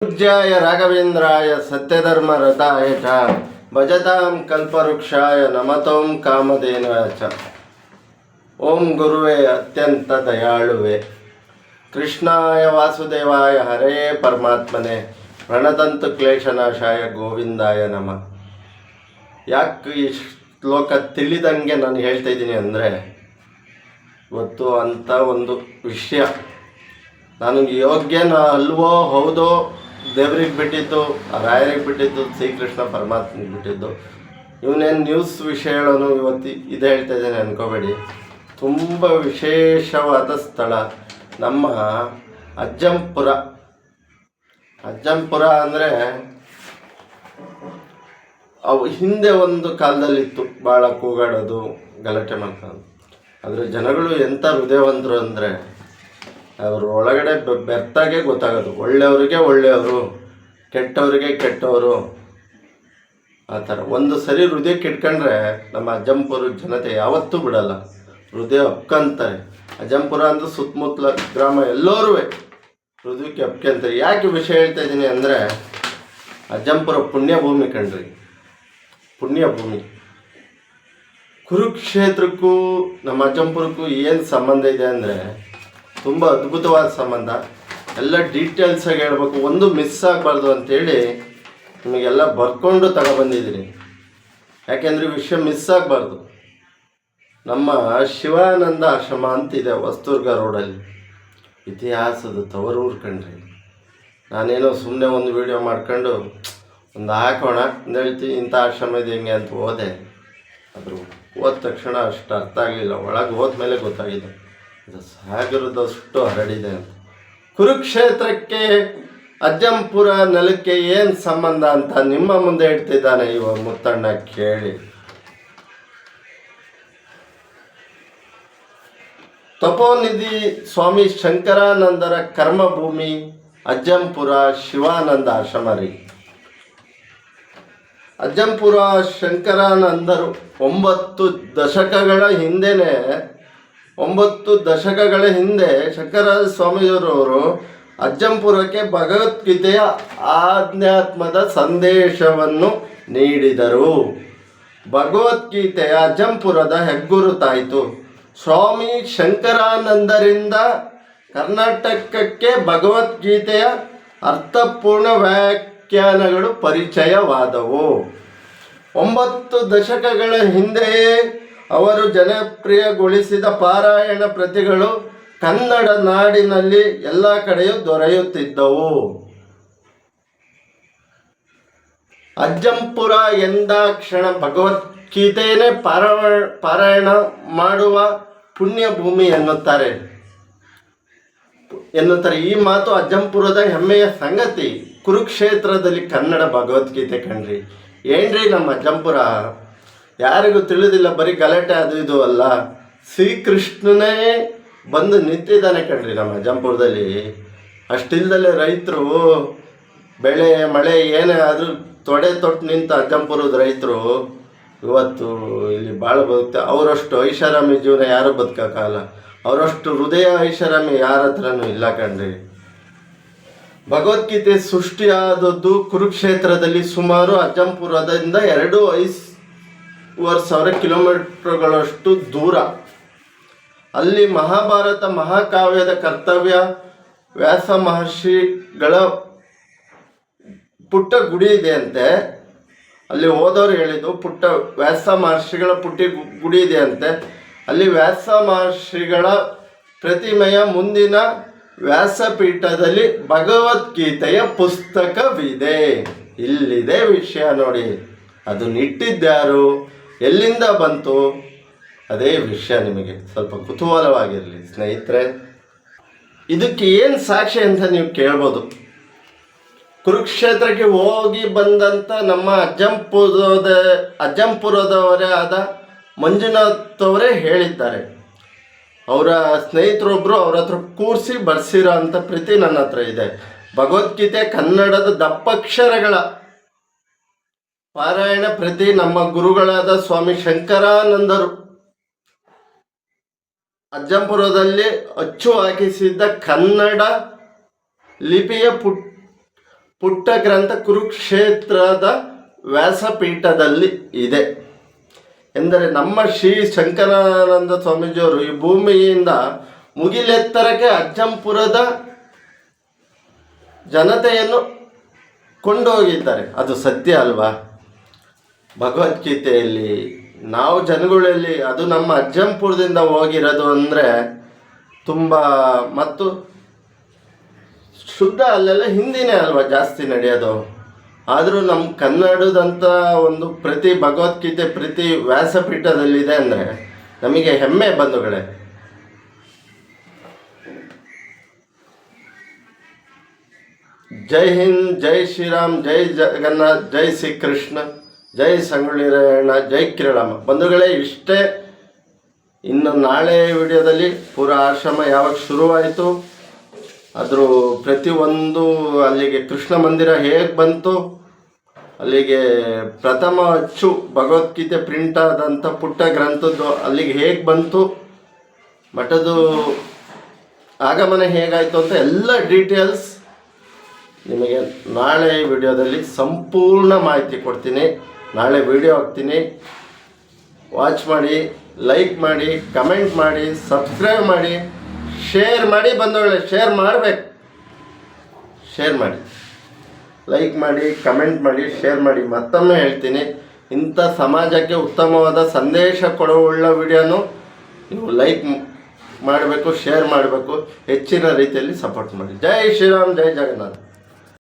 पूज्याय राघवेन्द्राय सत्यधर्मरताय च भजतां कल्पवृक्षाय नमतों कामधेनवे च। ओम गुरुवे अत्यंत दयाಳುವೆ कृष्णाय वासुदेवाय हरे परमात्मने प्रणतंतु क्लेशनाशाय ಗೋವಿಂದಾಯ ನಮಃ। ಯಾಕೆ ಈ ಶ್ಲೋಕ ತಿಳಿದಂಗೆ ನಾನು ಹೇಳ್ತಾ ಇದ್ದೀನಿ ಅಂದರೆ, ಇವತ್ತು ಅಂಥ ಒಂದು ವಿಷಯ ನನಗೆ ಯೋಗ್ಯನ ಅಲ್ವೋ ಹೌದೋ ದೇವ್ರಿಗೆ ಬಿಟ್ಟಿದ್ದು, ರಾಯರಿಗೆ ಬಿಟ್ಟಿದ್ದು, ಶ್ರೀಕೃಷ್ಣ ಪರಮಾತ್ಮನಿಗೆ ಬಿಟ್ಟಿದ್ದು. ಇವನೇನು ನ್ಯೂಸ್ ವಿಷಯ ಹೇಳೋನು ಇವತ್ತು ಇದು ಹೇಳ್ತಾ ಇದ್ದೇನೆ ಅನ್ಕೋಬೇಡಿ. ತುಂಬ ವಿಶೇಷವಾದ ಸ್ಥಳ ನಮ್ಮ ಅಜ್ಜಂಪುರ. ಅಜ್ಜಂಪುರ ಅಂದರೆ ಅವು ಹಿಂದೆ ಒಂದು ಕಾಲದಲ್ಲಿತ್ತು, ಭಾಳ ಕೂಗಾಡೋದು, ಗಲಾಟೆ ಮಾಡ್ಕೊಂಡು. ಆದರೆ ಜನಗಳು ಎಂಥ ಹೃದಯವಂತರು ಅಂದರೆ, ಅವರು ಒಳಗಡೆ ಬೆರ್ತಾಗೆ ಗೊತ್ತಾಗೋದು, ಒಳ್ಳೆಯವರಿಗೆ ಒಳ್ಳೆಯವರು, ಕೆಟ್ಟವರಿಗೆ ಕೆಟ್ಟವರು, ಆ ಥರ. ಒಂದು ಸರಿ ಹೃದಯಕ್ಕೆ ಇಟ್ಕೊಂಡ್ರೆ ನಮ್ಮ ಅಜ್ಜಂಪುರ ಜನತೆ ಯಾವತ್ತೂ ಬಿಡಲ್ಲ, ಹೃದಯ ಅಪ್ಕಂತಾರೆ. ಅಜ್ಜಂಪುರ ಅಂದ್ರೆ ಸುತ್ತಮುತ್ತಲ ಗ್ರಾಮ ಎಲ್ಲರೂ ಹೃದಯಕ್ಕೆ ಅಪ್ಕೊಂತಾರೆ. ಯಾಕೆ ವಿಷಯ ಹೇಳ್ತಾ ಇದ್ದೀನಿ ಅಂದರೆ, ಅಜ್ಜಂಪುರ ಪುಣ್ಯಭೂಮಿ ಕಣ್ರಿ, ಪುಣ್ಯಭೂಮಿ. ಕುರುಕ್ಷೇತ್ರಕ್ಕೂ ನಮ್ಮ ಅಜ್ಜಂಪುರಕ್ಕೂ ಏನು ಸಂಬಂಧ ಇದೆ ಅಂದರೆ, ತುಂಬ ಅದ್ಭುತವಾದ ಸಂಬಂಧ. ಎಲ್ಲ ಡೀಟೇಲ್ಸಾಗಿ ಹೇಳ್ಬೇಕು, ಒಂದು ಮಿಸ್ ಆಗಬಾರ್ದು ಅಂಥೇಳಿ ನಿಮಗೆಲ್ಲ ಬರ್ಕೊಂಡು ತಗೊಬಂದಿದ್ದೀನಿ. ಯಾಕೆಂದರೆ ವಿಷಯ ಮಿಸ್ ಆಗಬಾರ್ದು. ನಮ್ಮ ಶಿವಾನಂದ ಆಶ್ರಮ ಅಂತಿದೆ ಹೊಸದುರ್ಗ ರೋಡಲ್ಲಿ, ಇತಿಹಾಸದ ತವರೂರು ಕಣ್ರಿ. ನಾನೇನೋ ಸುಮ್ಮನೆ ಒಂದು ವಿಡಿಯೋ ಮಾಡ್ಕೊಂಡು ಒಂದು ಹಾಕೋಣ ಅಂತ ಹೇಳ್ತೀನಿ, ಇಂಥ ಆಶ್ರಮ ಇದೆ ಹೆಂಗೆ ಅಂತ ಹೋದೆ. ಅದ್ರ ಹೋದ ತಕ್ಷಣ ಅಷ್ಟು ಅರ್ಥ ಆಗಲಿಲ್ಲ, ಒಳಗೆ ಹೋದ್ಮೇಲೆ ಗೊತ್ತಾಗಿದೆ ಇದು ಸಾಗರದಷ್ಟು ಹರಡಿದೆ ಅಂತ. ಕುರುಕ್ಷೇತ್ರಕ್ಕೆ ಅಜ್ಜಂಪುರ ನೆಲಕ್ಕೆ ಏನು ಸಂಬಂಧ ಅಂತ ನಿಮ್ಮ ಮುಂದೆ ಹೇಳ್ತಿದ್ದಾನೆ ಇವ ಮುತ್ತಣ್ಣ, ಕೇಳಿ. ತಪೋನಿಧಿ ಸ್ವಾಮಿ ಶಂಕರಾನಂದರ ಕರ್ಮಭೂಮಿ ಅಜ್ಜಂಪುರ ಶಿವಾನಂದ ಆಶ್ರಮ ರೀ. ಅಜ್ಜಂಪುರ ಶಂಕರಾನಂದರು 9 ದಶಕಗಳ ಹಿಂದೆನೇ, 9 ದಶಕಗಳ ಹಿಂದೆ ಶಂಕರ ಸ್ವಾಮಿಯವರವರು ಅಜ್ಜಂಪುರಕ್ಕೆ ಭಗವದ್ಗೀತೆಯ ಆಧ್ಯಾತ್ಮದ ಸಂದೇಶವನ್ನು ನೀಡಿದರು. ಭಗವದ್ಗೀತೆಯ ಅಜ್ಜಂಪುರದ ಹೆಗ್ಗುರುತಾಯಿತು. ಸ್ವಾಮಿ ಶಂಕರಾನಂದರಿಂದ ಕರ್ನಾಟಕಕ್ಕೆ ಭಗವದ್ಗೀತೆಯ ಅರ್ಥಪೂರ್ಣ ವ್ಯಾಖ್ಯಾನಗಳು ಪರಿಚಯವಾದವು. 9 ದಶಕಗಳ ಹಿಂದೆಯೇ ಅವರು ಜನಪ್ರಿಯಗೊಳಿಸಿದ ಪಾರಾಯಣ ಪ್ರತಿಗಳು ಕನ್ನಡ ನಾಡಿನಲ್ಲಿ ಎಲ್ಲ ಕಡೆಯೂ ದೊರೆಯುತ್ತಿದ್ದವು. ಅಜ್ಜಂಪುರ ಎಂದಾಕ್ಷಣ ಭಗವದ್ಗೀತೆಯೇ ಪಾರಾಯಣ ಮಾಡುವ ಪುಣ್ಯಭೂಮಿ ಎನ್ನುತ್ತಾರೆ. ಈ ಮಾತು ಅಜ್ಜಂಪುರದ ಹೆಮ್ಮೆಯ ಸಂಗತಿ. ಕುರುಕ್ಷೇತ್ರದಲ್ಲಿ ಕನ್ನಡ ಭಗವದ್ಗೀತೆ ಕಣ್ರಿ. ಏನ್ರಿ ನಮ್ಮ ಅಜ್ಜಂಪುರ, ಯಾರಿಗೂ ತಿಳಿದಿಲ್ಲ, ಬರೀ ಗಲಾಟೆ ಅದು ಇದು ಅಲ್ಲ. ಶ್ರೀಕೃಷ್ಣನೇ ಬಂದು ನಿಂತಿದ್ದಾನೆ ಕಣ್ರಿ ನಮ್ಮ ಅಜ್ಜಂಪುರದಲ್ಲಿ. ಅಷ್ಟಿಲ್ದಲೇ ರೈತರು ಬೆಳೆ ಮಳೆ ಏನೇ ಆದರೂ ತೊಟ್ಟು ನಿಂತ ಅಜ್ಜಂಪುರದ ರೈತರು ಇವತ್ತು ಇಲ್ಲಿ ಭಾಳ ಬದುಕ್ತಾರೆ. ಅವರಷ್ಟು ಐಷಾರಾಮಿ ಜೀವನ ಯಾರೂ ಬದುಕೋಕ್ಕಾಗಲ್ಲ, ಅವರಷ್ಟು ಹೃದಯ ಐಷಾರಾಮಿ ಯಾರ ಹತ್ರನೂ ಇಲ್ಲ ಕಣ್ರಿ. ಭಗವದ್ಗೀತೆ ಸೃಷ್ಟಿಯಾದದ್ದು ಕುರುಕ್ಷೇತ್ರದಲ್ಲಿ, ಸುಮಾರು ಅಜ್ಜಂಪುರದಿಂದ 2,500 ಕಿಲೋಮೀಟರ್ಗಳಷ್ಟು ದೂರ. ಅಲ್ಲಿ ಮಹಾಭಾರತ ಮಹಾಕಾವ್ಯದ ಕರ್ತವ್ಯ ವ್ಯಾಸ ಮಹರ್ಷಿಗಳ ಪುಟ್ಟ ಗುಡಿ ಇದೆ ಅಂತೆ. ಅಲ್ಲಿ ಹೋದವರು ಹೇಳಿದ್ದು, ಪುಟ್ಟ ವ್ಯಾಸ ಮಹರ್ಷಿಗಳ ಗುಡಿ ಇದೆ ಅಂತೆ. ಅಲ್ಲಿ ವ್ಯಾಸ ಮಹರ್ಷಿಗಳ ಪ್ರತಿಮೆಯ ಮುಂದಿನ ವ್ಯಾಸಪೀಠದಲ್ಲಿ ಭಗವದ್ಗೀತೆಯ ಪುಸ್ತಕವಿದೆ. ಇಲ್ಲಿದೆ ವಿಷಯ ನೋಡಿ. ಅದು ನಿಟ್ಟಿದ್ಯಾರು, ಎಲ್ಲಿಂದ ಬಂತು, ಅದೇ ವಿಷಯ ನಿಮಗೆ ಸ್ವಲ್ಪ ಕುತೂಹಲವಾಗಿರಲಿ ಸ್ನೇಹಿತರೆ. ಇದಕ್ಕೆ ಏನು ಸಾಕ್ಷಿ ಅಂತ ನೀವು ಕೇಳ್ಬೋದು. ಕುರುಕ್ಷೇತ್ರಕ್ಕೆ ಹೋಗಿ ಬಂದಂಥ ನಮ್ಮ ಅಜ್ಜಂಪುರದವರೇ ಆದ ಮಂಜುನಾಥ್ ಅವರೇ ಹೇಳಿದ್ದಾರೆ. ಅವರ ಸ್ನೇಹಿತರೊಬ್ಬರು ಅವ್ರ ಹತ್ರ ಕೂರಿಸಿ ಬರ್ಸಿರೋ ಅಂಥ ಪ್ರೀತಿ ನನ್ನ ಹತ್ರ ಇದೆ. ಭಗವದ್ಗೀತೆ ಕನ್ನಡದ ದಪ್ಪಕ್ಷರಗಳ ಪಾರಾಯಣ ಪ್ರತಿ ನಮ್ಮ ಗುರುಗಳಾದ ಸ್ವಾಮಿ ಶಂಕರಾನಂದರು ಅಜ್ಜಂಪುರದಲ್ಲಿ ಅಚ್ಚು ಹಾಕಿಸಿದ್ದ ಕನ್ನಡ ಲಿಪಿಯ ಪುಟ್ಟ ಗ್ರಂಥ ಕುರುಕ್ಷೇತ್ರದ ವ್ಯಾಸಪೀಠದಲ್ಲಿ ಇದೆ ಎಂದರೆ ನಮ್ಮ ಶ್ರೀ ಶಂಕರಾನಂದ ಸ್ವಾಮೀಜಿಯವರು ಈ ಭೂಮಿಯಿಂದ ಮುಗಿಲೆತ್ತರಕ್ಕೆ ಅಜ್ಜಂಪುರದ ಜನತೆಯನ್ನು ಕೊಂಡೋಗಿದ್ದಾರೆ. ಅದು ಸತ್ಯ ಅಲ್ವಾ? ಭಗವದ್ಗೀತೆಯಲ್ಲಿ ನಾವು ಜನಗಳಲ್ಲಿ ಅದು ನಮ್ಮ ಅಜ್ಜಂಪುರದಿಂದ ಹೋಗಿರೋದು ಅಂದರೆ ತುಂಬ ಮತ್ತು ಶುದ್ಧ ಅಲ್ಲೆಲ್ಲ ಹಿಂದಿನೇ ಅಲ್ವಾ ಜಾಸ್ತಿ ನಡೆಯೋದು. ಆದರೂ ನಮ್ಮ ಕನ್ನಡದಂಥ ಒಂದು ಪ್ರತಿ ಭಗವದ್ಗೀತೆ ಪ್ರತಿ ವ್ಯಾಸಪೀಠದಲ್ಲಿದೆ ಅಂದರೆ ನಮಗೆ ಹೆಮ್ಮೆ ಬಂಧುಗಳೇ. ಜೈ ಹಿಂದ್, ಜೈ ಶ್ರೀರಾಮ್, ಜೈ ಜಗನ್ನಾಥ್, ಜೈ ಶ್ರೀಕೃಷ್ಣ, ಜೈ ಸಂಗೊಳ್ಳಿ ರಾಯಣ್ಣ, ಜೈ ಕಿರಳಮ್ಮ. ಬಂಧುಗಳೇ, ಇಷ್ಟೇ. ಇನ್ನು ನಾಳೆ ವಿಡಿಯೋದಲ್ಲಿ ಪೂರ ಆಶ್ರಮ ಯಾವಾಗ ಶುರುವಾಯಿತು, ಅದ್ರ ಪ್ರತಿಯೊಂದು ಅಲ್ಲಿಗೆ ಕೃಷ್ಣ ಮಂದಿರ ಹೇಗೆ ಬಂತು, ಅಲ್ಲಿಗೆ ಪ್ರಥಮ ಅಚ್ಚು ಭಗವದ್ಗೀತೆ ಪ್ರಿಂಟ್ ಆದಂಥ ಪುಟ್ಟ ಗ್ರಂಥದ್ದು ಅಲ್ಲಿಗೆ ಹೇಗೆ ಬಂತು, ಮಠದ್ದು ಆಗಮನ ಹೇಗಾಯಿತು ಅಂತ ಎಲ್ಲ ಡೀಟೇಲ್ಸ್ ನಿಮಗೆ ನಾಳೆ ವಿಡಿಯೋದಲ್ಲಿ ಸಂಪೂರ್ಣ ಮಾಹಿತಿ ಕೊಡ್ತೀನಿ. ನಾಳೆ ವಿಡಿಯೋ ಹಾಕ್ತೀನಿ. ವಾಚ್ ಮಾಡಿ, ಲೈಕ್ ಮಾಡಿ, ಕಮೆಂಟ್ ಮಾಡಿ, ಸಬ್ಸ್ಕ್ರೈಬ್ ಮಾಡಿ, ಶೇರ್ ಮಾಡಿ. ಬಂದವಳೆ ಶೇರ್ ಮಾಡಬೇಕು. ಶೇರ್ ಮಾಡಿ, ಲೈಕ್ ಮಾಡಿ, ಕಮೆಂಟ್ ಮಾಡಿ, ಶೇರ್ ಮಾಡಿ. ಮತ್ತೊಮ್ಮೆ ಹೇಳ್ತೀನಿ, ಇಂಥ ಸಮಾಜಕ್ಕೆ ಉತ್ತಮವಾದ ಸಂದೇಶ ಕೊಡುವುಳ್ಳ ವಿಡಿಯೋನು ನೀವು ಲೈಕ್ ಮಾಡಬೇಕು, ಶೇರ್ ಮಾಡಬೇಕು, ಹೆಚ್ಚಿನ ರೀತಿಯಲ್ಲಿ ಸಪೋರ್ಟ್ ಮಾಡಿ. ಜೈ ಶ್ರೀರಾಮ್, ಜೈ ಜಗನ್ನಾಥ್.